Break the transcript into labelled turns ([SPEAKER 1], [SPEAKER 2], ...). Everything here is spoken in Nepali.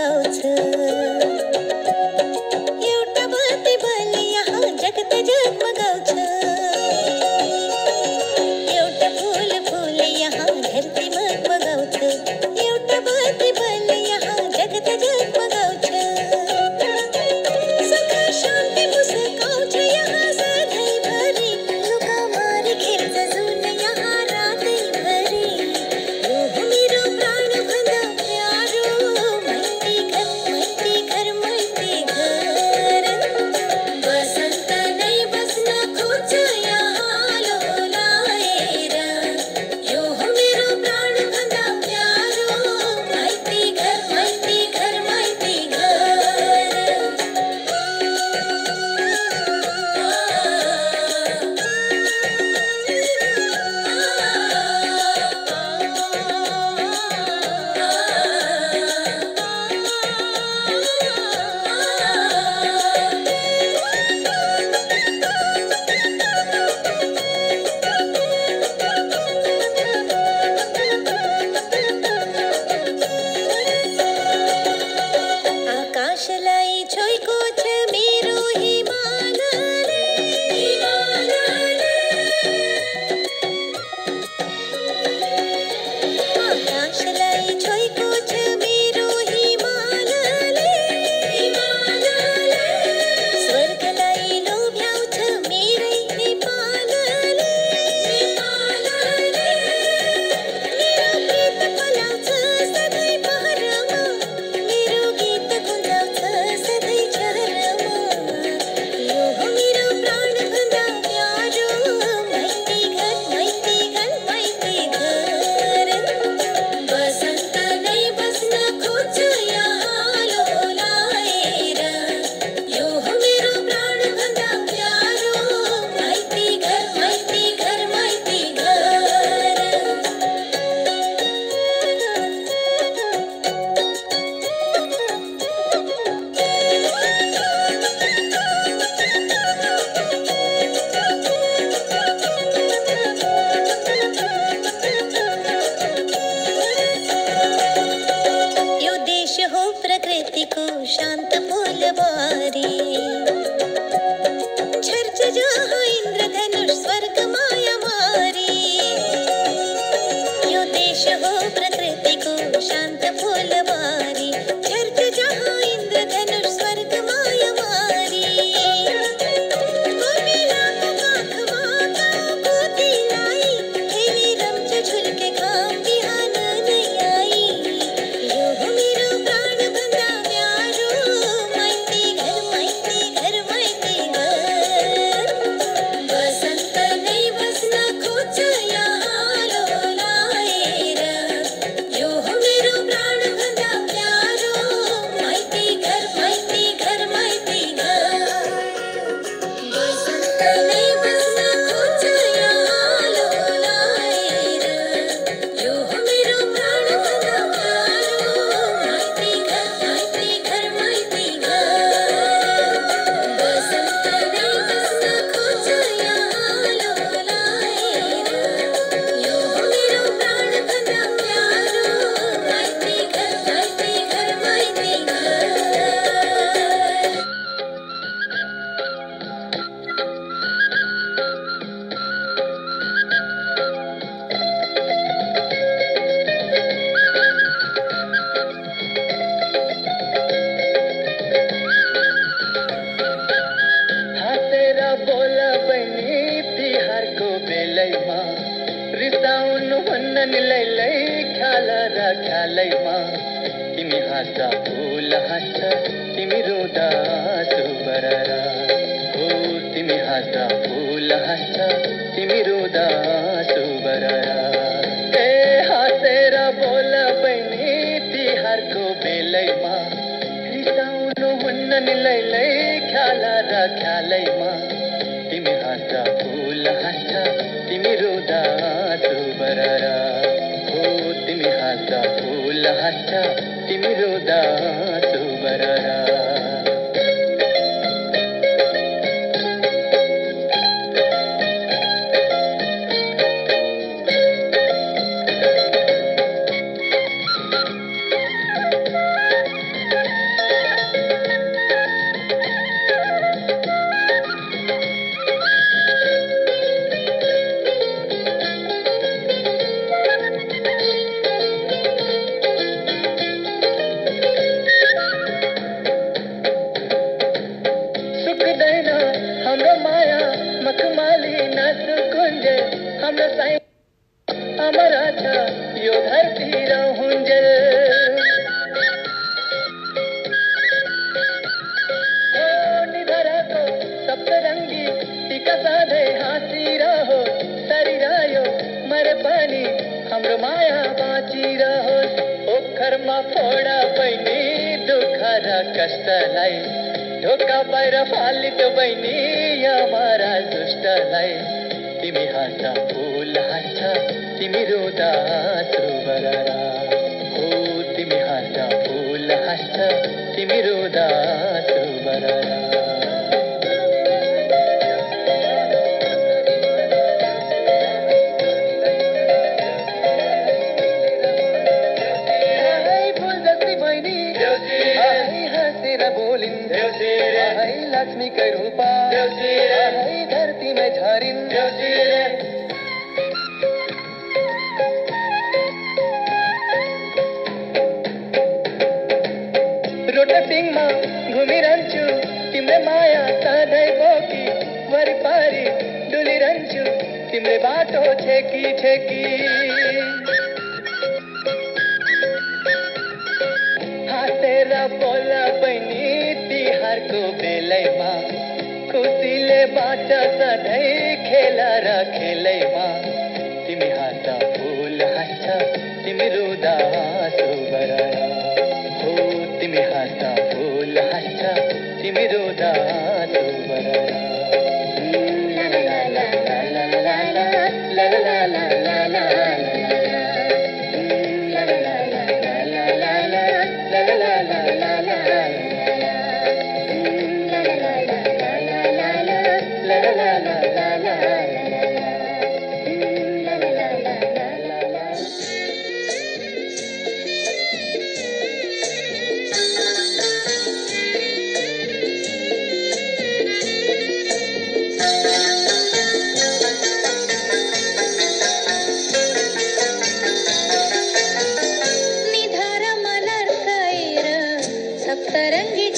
[SPEAKER 1] जगमगाउँछ एउटा बत्ती बलि यहाँ जगत जगमगाउँछ एउटा फूल फूल यहाँ धरती मगमगाउँछ एउटा बत्ती बलि यहाँ जगत जगमगाउँछ सुख शान्ति मुस्काउँछ यहाँ सधैँभरि लुका मारी खेल्छ जुन यहाँ रातैभरि यो हो मेरो प्राणभन्दा प्यारो माइती घर माइती घर बसन्त नै बस्न खोज्छ यहाँ लोलाएर यो हो मेरो प्राणभन्दा प्यारो माइती घर माइती घर माइती आकाशलाई छोएको छ मेरो हिमालले आकाशलाई छोएको छ मेरो हिमालले स्वर्गलाई लोभ्याउँछ मेरै नेपालले मेरो प्रीत पलाउँछ सधैँ पहरमा मेरो गीत गुन्जाउँछ सधैँ चहरमा यो हो मेरो प्राणभन्दा प्यारो माइती घर माइती घर माइती घर बसन्त नै बस्न खोज्छ यहाँ लोलाएर यो हो मेरो प्राणभन्दा प्यारो माइती घर माइती घर माइती यो देश हो प्रकृतिको शान्त फूलबारी झर्छ जहाँ इन्द्रधनुष स्वर्ग माया मारी यो देश हो प्रकृतिको शान्त फूलबारी झर्छ जहाँ इन्द्रधनुष स्वर्ग माया मारी कोपिलाको काखमा गाउँको तिलाई खेली रम्छ झुल्के घाम बिहान नै आई यो हो मेरो प्राणभन्दा प्यारो माइती घर माइती घर माइती घर बसन्त नै बस्न खोज्छ यहाँ लोलाएर यो हो मेरो प्राणभन्दा प्यारो माइती घर माइती घर माइती घर बसन्त नै बस्न खोज्छ यहाँ लोलाएर यो हो मेरो प्राणभन्दा प्यारो माइती घर माइती घर माइती घर बसन्त नै बस्न खोज्छ यहाँ लोलाएर यो हो मेरो प्राणभन्दा प्यारो माइती घर माइती घर माइती घर
[SPEAKER 2] हाँसेर बोल बहिनी तिहारको बेलैमा रिसाउनु भन्न नि लैलै ख्याल र ख्यालैमा तिमी हाँस्दा फुल हाँस्छ तिमी रुँदा आँसु बररा हो तिमी हाँस्दा फुल हाँस्छ तिमी रुँदा आँसु बररा ए हाँसेर बोल बहिनी तिहारको बेलैमा रिसाउनु भन्न नि लैलै ख्याल र ख्यालैमा तिमी हाँस्दा फुल हाँस्छ तिमी रुँदा आँसु बररा हो तिमी हाँस्दा फुल हाँस्छ तिमी रुँदा आँसु बररा बाँचिरहोस् ओखरमा फोडा बहिनी दुःख र कष्टलाई ढोका बाहिर फालिद बहिनी यमारा दुष्टलाई तिमी हाँस्दा फुल हाँस्छ तिमी रुँदा आँसु बररा हो तिमी हाँस्दा फुल हाँस्छ तिमी रुँदा आँसु बररा लक्ष्मीकै रूपा धरतीमै झरिन् रोटपिङमा घुमिरहन्छु तिम्रो माया सधैँ बोकी वरिपरि डुलिरहन्छु तिम्रो बाटो छेकी छेकी हाँसेर बोल बहिनी तिहारको बेलैमा खुसीले बाँच सधैँ खेल र खेलैमा तिमी हाँस्दा फुल हाँस्छ तिमी रुँदा आँसु बररा हो तिमी हाँस्दा फुल हाँस्छ तिमी रुँदा आँसु बररा
[SPEAKER 1] निधार मलर गएर सप्तरङ्गी